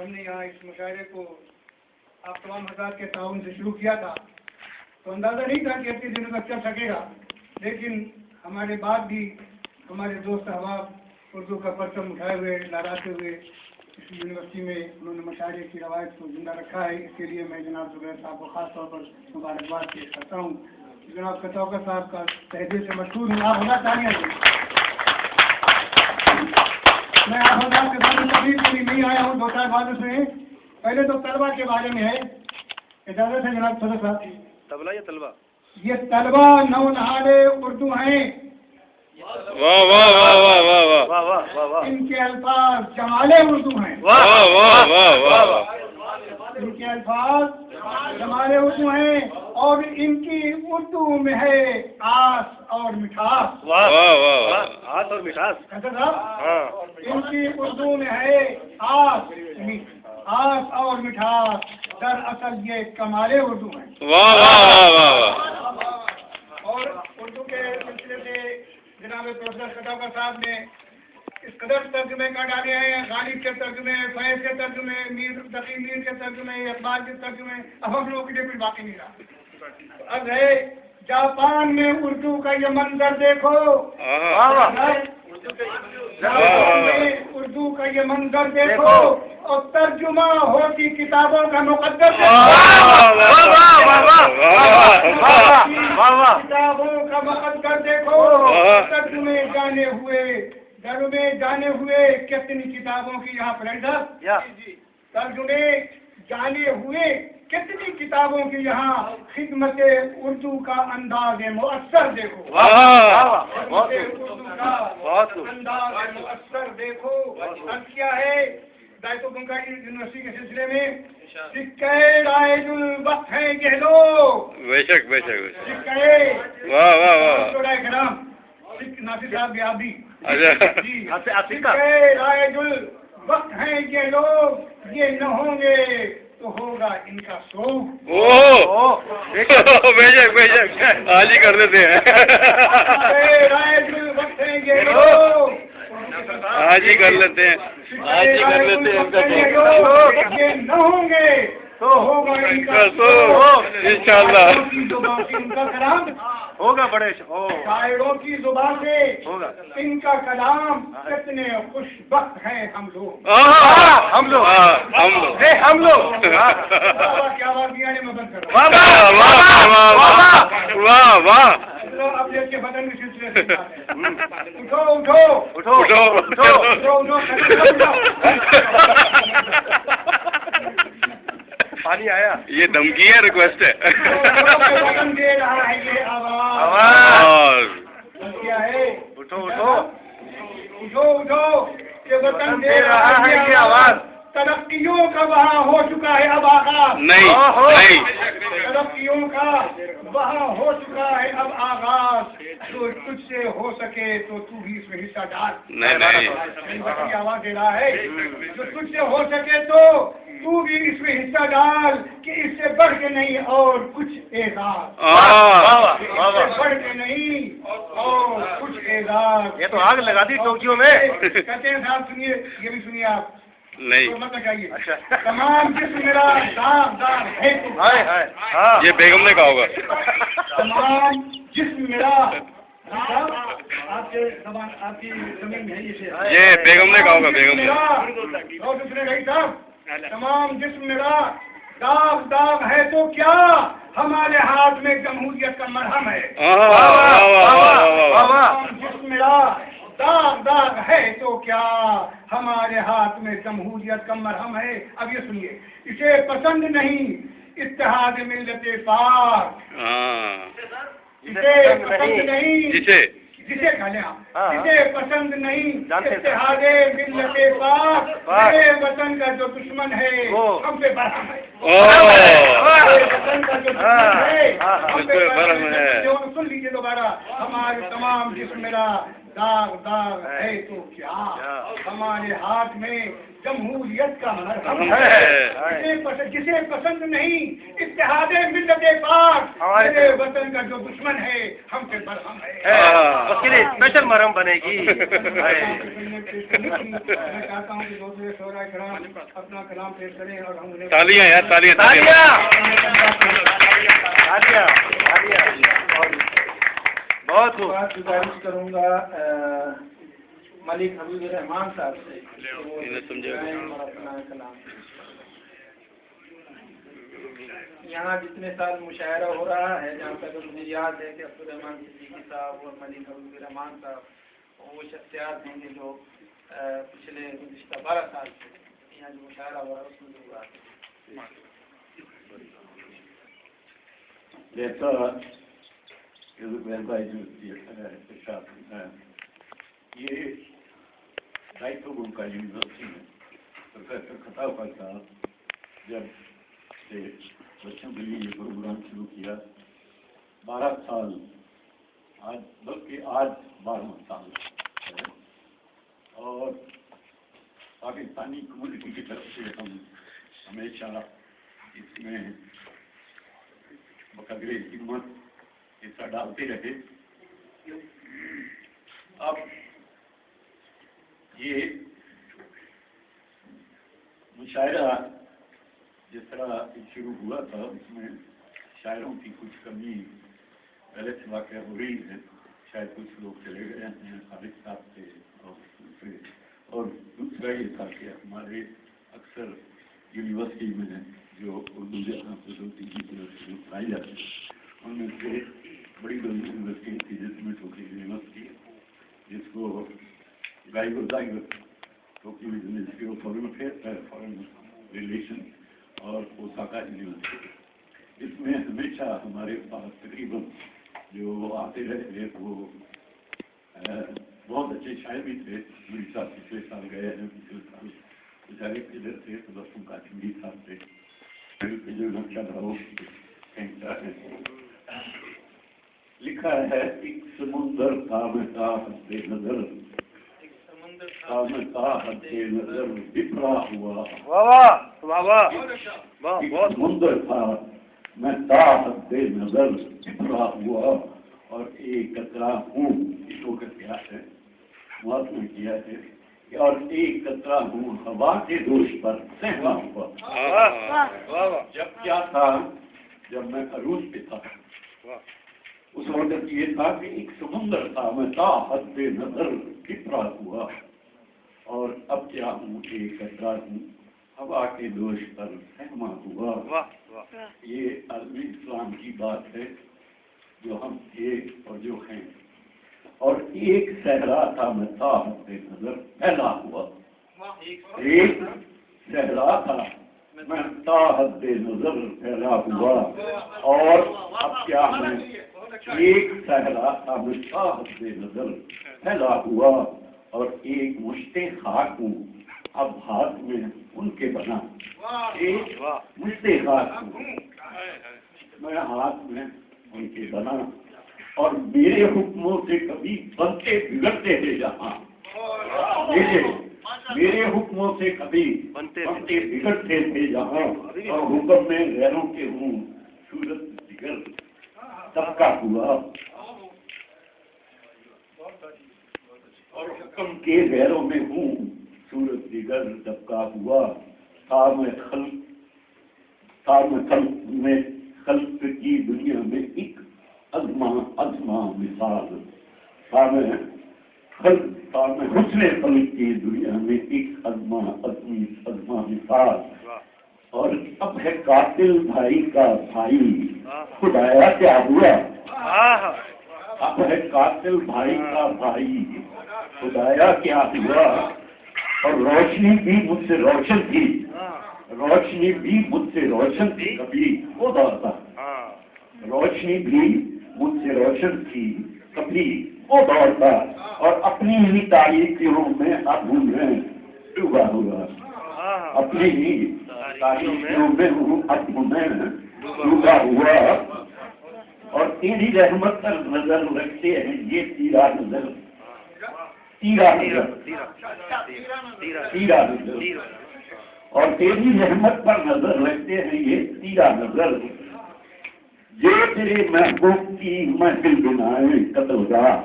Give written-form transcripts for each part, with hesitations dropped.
ہم نے یہاں اس مشاعرے کو آپ تمام حضرات کے تعاون سے شروع کیا تھا تو اندازہ نہیں تھا کہ اتنے دنوں تک چل سکے گا، لیکن ہمارے بعد بھی ہمارے دوست احباب اردو کا پرچم اٹھائے ہوئے لہراتے ہوئے اس یونیورسٹی میں انہوں نے مشاعرے کی روایت کو زندہ رکھا ہے. اس کے لیے میں جناب زبیر صاحب کو خاص طور پر مبارکباد پیش کرتا ہوں. جناب کچوکر صاحب کا تہہ دل سے مشہور ہوں. آپ ہونا تالیاں دیں. میں آپ حضرات کے سامنے تقریر کے لیے نہیں آیا ہوں، دو چار باتیں سنیں. پہلے تو طلبا کے بارے میں ہے. اجازت ہے جناب صدر صاحب؟ طلبا یا طلبا؟ یہ طلبا نو نہالے اردو ہیں. واہ واہ واہ واہ واہ واہ واہ واہ واہ واہ. ان کے الفاظ جمالے اردو ہیں. واہ واہ واہ واہ واہ. ان کے الفاظ جمالے اردو ہیں اور ان کی اردو میں ہے آس اور مٹھاس. واہ واہ واہ واہ. آس اور مٹھاس. حضرت صاحب ہاں. ان کی اردو میں ہے آس اور مٹھاس. دراصل یہ کمالے اردو ہیں. واہ واہ واہ واہ واہ. اور اردو کے سلسلے سے جناب پروفیسر کچوکر صاحب نے اس قدر ترجمے کر ڈالے ہیں. غالب کے ترجمے، فیض کے ترجمے، میر تقی میر کے ترجمے، اقبال کے ترجمے. اب ہم لوگوں کے لیے کچھ باقی نہیں رہا. اب ہے جاپان میں اردو کا یہ منظر دیکھو. جاپان میں اردو کا یہ منظر دیکھو اور ترجمہ ہوتی کتابوں کا مقدس کتابوں کا مقدر دیکھو. ترجمے جانے ہوئے گھروں میں جانے ہوئے کتنی کتابوں کی یہاں ترجمے جانے ہوئے کتنی کتابوں کی یہاں خدمت اردو کا انداز مؤثر دیکھو. اردو کا انداز مؤثر دیکھو. اب کیا ہے دائت و بنگالی یونیورسٹی کے سلسلے میں سکے رائج الوقت ہے کہہ لو. بے شک بے شک. سکے واہ واہ واہ. کرام ناصر صاحب بھی آپ بھی جی رائج الوقت ہیں یہ لوگ. یہ نہ ہوں گے تو ہوگا ان کا سوگ. بے شک بے شک. آج ہی کر دیتے ہیں. رائج الوقت ہیں یہ لوگ. آج ہی کر لیتے ہیں. آج ہی کر لیتے ہیں ان کا سوگ. یہ نہ ہوں گے تو ہوگا ان کا سوگ. انشاءاللہ ان کا کلام ہوگا. بڑے شاعروں کی زبان سے ہوگا ان کا کلام. کتنے خوش بخت ہیں ہم لوگ. ہم لوگ ہم لوگ. کیا بات دیا نے مدد کرو. واہ واہ واہ واہ. اب دیکھ کے بدن میں سلسلے سے اٹھو اٹھو اٹھو اٹھو اٹھو. پانی آیا. یہ دھمکی ہے ریکویسٹ ہے. بدن دے رہا ہے یہ آواز. کیا ہے اٹھو اٹھو اٹھو اٹھو. یہ وطن دے رہا ہے یہ آواز. ترقیوں کا وہاں ہو چکا ہے اب آغاز. نہیں ترقیوں کا وہاں ہو چکا ہے اب آغاز. جو تجھ سے ہو سکے تو تو بھی اس میں حصہ ڈال. نہیں آواز دے رہا ہے. جو تجھ سے ہو سکے تو بھی اس میں حصہ ڈال کہ اس سے بڑھ کے نہیں اور کچھ اعزاز. بڑھ کے نہیں اور کچھ اعزاز. یہ تو آگ لگا دی ٹوکیو میں. کہتے ہیں صاحب سنیے یہ بھی سنیے آپ. نہیں مت لگائیے. تمام جسم میرا داغ داغ ہے. یہ بیگم نے کہا ہوگا. تمام جسم میرا آپ کے زبان آپ کی زمین میں ہے. یہ بیگم نے کہا ہوگا. بیگم نے صاحب تمام جسم میرا داغ داغ ہے تو کیا ہمارے ہاتھ میں جمہوریت کا مرہم ہے. تمام جسم میرا داغ داغ ہے تو کیا ہمارے ہاتھ میں جمہوریت کا مرہم ہے. اب یہ سنیے. اسے پسند نہیں اتحاد ملت پاک. اسے پسند نہیں جسے کھانے جسے پسند نہیں اتحاد ملت پاک. میرے وطن کا جو دشمن ہے ہم پہ برہم ہے. وطن کا جو دشمن ہے ہم پہ برہم ہے. سن لیجیے دوبارہ. ہمارے تمام جسم میرا داغ ہے تو کیا، ہمارے ہاتھ میں جمہوریت کا مرہم ہے، جسے پسند نہیں اتحاد ملت پاک، میرے وطن کا جو دشمن ہے ہم سے برہم ہے، اس کے لیے اسپیشل مرہم بنے گی. میں چاہتا ہوں کہ دوسرے شعراء کرام اپنا کلام پیش کریں اور ہم انہیں تالیاں یار، تالیاں. بہت خوب. بات گزارش کروں گا ملک حبیب الرحمان صاحب سے اپنا کلام. یہاں جتنے سال مشاعرہ ہو رہا ہے، جہاں تک مجھے یاد ہے کہ عبدالرحمان صدیقی صاحب اور ملک حبیب الرحمان صاحب وہ شخصیات ہیں کہ جو پچھلے گزشتہ 12 سال سے یہاں جو مشاعرہ ہو رہا ہے اس میں ضرور آتے ہیں. جیسا یہ دائتو گن کا یونیورسٹی میں پروفیسر خطاب صاحب جب سے بچوں کے لیے یہ پروگرام شروع کیا 12 سال آج، بلکہ آج 12واں سال ہے، اور پاکستانی کمیونٹی کی طرف سے ہم ہمیشہ اس میں بقدر ہمت حصہ ڈالتے رہے. اب یہ مشاعرہ جس طرح شروع ہوا تھا اس میں شاعروں کی کچھ کمی پہلے سے واقع ہو رہی ہے، شاید کچھ لوگ چلے گئے ہیں خالد صاحب سے، اور دوسرا یہ تھا کہ ہمارے اکثر یونیورسٹی میں جو اردو خصوصی کی طرف سے پڑھائی جاتی ہے ان میں سے بڑی بڑی یونیورسٹی تھی جس میں ٹوکیو یونیورسٹی جس کو Tokyo university of foreign affair foreign relation اور اوساکا یونیورسٹی، اس میں ہمیشہ ہمارے پاس تقریباً جو آتے رہے وہ بہت اچھے شاعر بھی تھے. میری صاحب پچھلے سال گئے ہیں، پچھلے سال بیچارے ادھر تھے تو بسوں کا چنگی صاحب تھے، جو نقشہ رہو کہتا ہے لکھا ہے ایک سمندر تھا میں حد نظر، حد نظر بکھرا ہوا، سمندر تھا میں حد نظر بکھرا ہوا، اور ایک قطرہ ہوں اس کو کیا ہے موازنہ کیا ہے، اور ایک قطرہ ہوں ہوا کے دوش پر سہما ہوا. جب کیا تھا، جب میں عروج پہ تھا اس وقت یہ تھا کہ ایک سمندر تھا میں حد نظر بکھرا ہوا، اور اب کیا ہوں ایک قطرہ ہوں ہوا کے دوش پر سہما ہوا. یہ عالم اسلام کی بات ہے جو ہم تھے اور جو ہیں. اور ایک صحرا تھا میں حد نظر پھیلا ہوا، ایک صحرا تھا میں حد نظر پھیلا ہوا، اور اب کیا ہے ایک صحرا تھا میں حد نظر پھیلا ہوا، اور ایک مشتے خاک ہوں اب ہاتھ میں ان کے بنا، ایک مشتے خاک ہوں میں ہاتھ میں ان کے بنا، اور میرے حکموں سے کبھی بنتے بگڑتے تھے جہاں، میرے حکموں سے کبھی بنتے بگڑتے تھے جہاں، اور حکم میں غیروں کے ہوں صورت دیگر طبقہ ہوا، اور حکم کے غیروں میں ہوں صورت دیگر طبقہ ہوا. تھا میں خلق کی دنیا میں ایک ازما مثال، تھا میں حسن خلق کی دنیا میں ایک ازما مثال، اور اب ہے قاتل بھائی کا بھائی خدایا کیا ہوا، اب ہے قاتل بھائی کا بھائی خدایا کیا ہوا، اور روشنی بھی مجھ سے روشن تھی، روشنی بھی مجھ سے روشن تھی کبھی وہ دور تھا، روشنی بھی مجھ سے روشن تھی کبھی وہ دور تھا، اور اپنی ہی تاریخیوں میں اب ہوں میں ڈوبا ہوا، اپنی ہی تاریخیوں میں ہوں اب میں ڈوبا ہوا، اور تیری رحمت پر نظر رکھتے ہیں یہ تیرا نظر، تیرا نظر اور تیری رحمت پر نظر رکھتے ہیں یہ تیرا نظر جو تیرے محبوب کی محفل بنائے قتل گاہ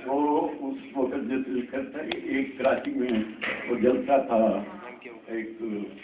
وہ اس وقت جس کرتا ہے ایک کراچی میں وہ جلسہ تھا ایک